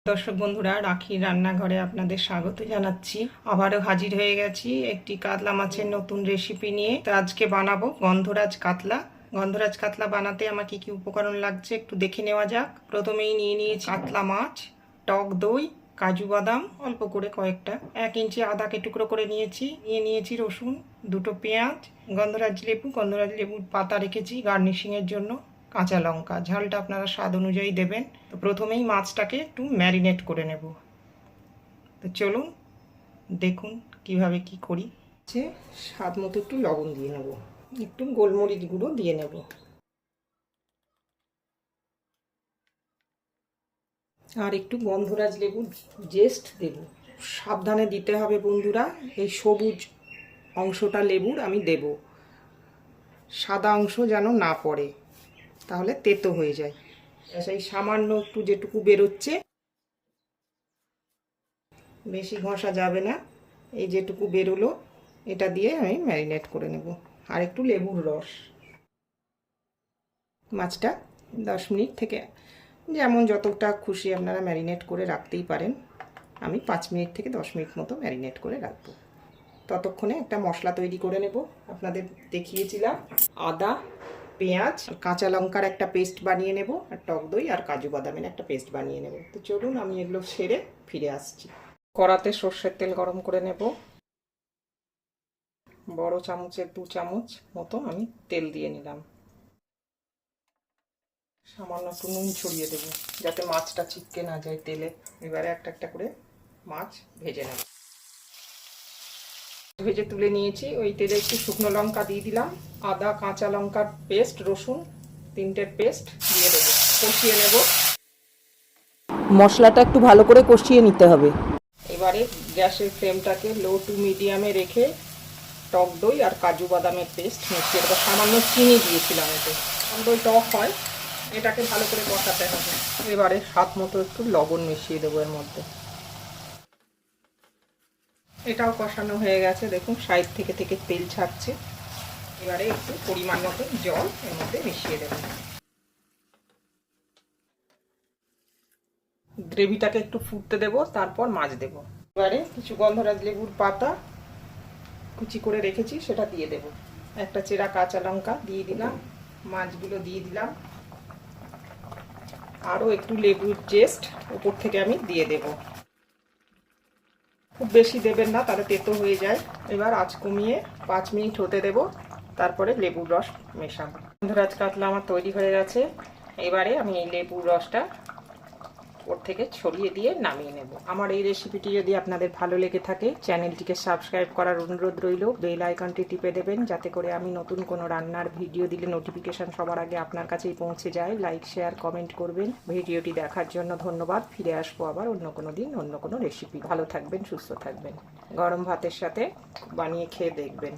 দর্শক বন্ধুরা, রাখির রান্নাঘরে আপনাদের স্বাগত জানাচ্ছি। আবারও হাজির হয়ে গেছি একটি কাতলা মাছের নতুন রেসিপি নিয়ে। তো আজকে বানাবো গন্ধরাজ কাতলা। গন্ধরাজ কাতলা বানাতে আমার কি কি উপকরণ লাগছে একটু দেখে নেওয়া যাক। প্রথমেই নিয়ে নিয়েছি কাতলা মাছ, টক দই, কাজু বাদাম অল্প করে কয়েকটা, 1 ইঞ্চি আদাকে টুকরো করে নিয়েছি রসুন, 2টো পেঁয়াজ, গন্ধরাজ লেবুর পাতা রেখেছি গার্নিশিংয়ের জন্য, কাঁচা লঙ্কা। ঝালটা আপনারা স্বাদ অনুযায়ী দেবেন। তো প্রথমেই মাছটাকে একটু ম্যারিনেট করে নেব। তো চলুন দেখুন কিভাবে কি করি। স্বাদ মতো একটু লবণ দিয়ে নেব, একটু গোলমরিচ গুঁড়ো দিয়ে নেব, আর একটু গন্ধরাজ লেবুর জেস্ট দেব। সাবধানে দিতে হবে বন্ধুরা, এই সবুজ অংশটা লেবুর আমি দেব, সাদা অংশ যেন না পড়ে, তাহলে তেতো হয়ে যায়। সেই সামান্য একটু যেটুকু বেরোচ্ছে, বেশি ঘষা যাবে না, এই যেটুকু বেরোলো এটা দিয়ে আমি ম্যারিনেট করে নেব। আর একটু লেবুর রস। মাছটা 10 মিনিট থেকে যেমন যতটা খুশি আপনারা ম্যারিনেট করে রাখতেই পারেন। আমি 5 মিনিট থেকে 10 মিনিট মতো ম্যারিনেট করে রাখবো। ততক্ষণে একটা মশলা তৈরি করে নেব। আপনাদের দেখিয়েছিলাম আদা, পেঁয়াজ, কাঁচা লঙ্কার একটা পেস্ট বানিয়ে নেব, আর টক দই আর কাজু বাদামের একটা পেস্ট বানিয়ে নেব। তো চলুন আমি এগুলো সেরে ফিরে আসছি। কড়াতে সর্ষের তেল গরম করে নেব। বড় চামচের 2 চামচ মতো আমি তেল দিয়ে নিলাম। সামান্য একটু নুন ছড়িয়ে দেবো যাতে মাছটা চিপকে না যায় তেলে। এবারে একটা একটা করে মাছ ভেজে নেব। ভেজে তুলে নিয়েছি। ওই তেলে একটু শুকনো লঙ্কা দিয়ে দিলাম, আদা কাঁচা লঙ্কার পেস্ট, রসুন 3টের পেস্ট দিয়ে দেবো, কষিয়ে নেব। মশলাটা একটু ভালো করে কষিয়ে নিতে হবে। এবারে গ্যাসের ফ্লেমটাকে লো টু মিডিয়ামে রেখে টক দই আর কাজু বাদামের পেস্ট মিশিয়ে দেবো। সামান্য চিনি দিয়েছিলাম এতে, দই টক হয়, এটাকে ভালো করে কষাতে হবে। এবারে স্বাদ মতো একটু লবণ মিশিয়ে দেবো এর মধ্যে। এটাও কষানো হয়ে গেছে, দেখুন সাইড থেকে থেকে তেল ছাড়ছে। এবারে একটু পরিমাণ মতো জল এর মধ্যে মিশিয়ে দেব। গ্রেভিটাকে একটু ফুটতে দেব, তারপর মাছ দেব। এবারে কিছু গন্ধরাজ লেবুর পাতা কুচি করে রেখেছি সেটা দিয়ে দেব। একটা চেরা কাঁচা লঙ্কা দিয়ে দিলাম, মাছগুলো দিয়ে দিলাম, আরও একটু লেবুর জেস্ট উপর থেকে আমি দিয়ে দেব। খুব বেশি দেবেন না, তাহলে তেতো হয়ে যায়। এবার আঁচ কমিয়ে 5 মিনিট হতে দেব, তারপরে লেবুর রস মেশাবো। গন্ধরাজ কাতলা আমার তৈরি হয়ে গেছে। এবারে আমি এই লেবুর রসটা ওর থেকে ছড়িয়ে দিয়ে নামিয়ে নেব। আমার এই রেসিপিটি যদি আপনাদের ভালো লেগে থাকে, চ্যানেলটিকে সাবস্ক্রাইব করার অনুরোধ রইল। বেল আইকনটি টিপে দেবেন যাতে করে আমি নতুন কোনো রান্নার ভিডিও দিলে নোটিফিকেশান সবার আগে আপনার কাছেই পৌঁছে যায়। লাইক শেয়ার কমেন্ট করবেন। ভিডিওটি দেখার জন্য ধন্যবাদ। ফিরে আসবো আবার অন্য কোনো দিন অন্য কোনো রেসিপি। ভালো থাকবেন, সুস্থ থাকবেন। গরম ভাতের সাথে বানিয়ে খেয়ে দেখবেন।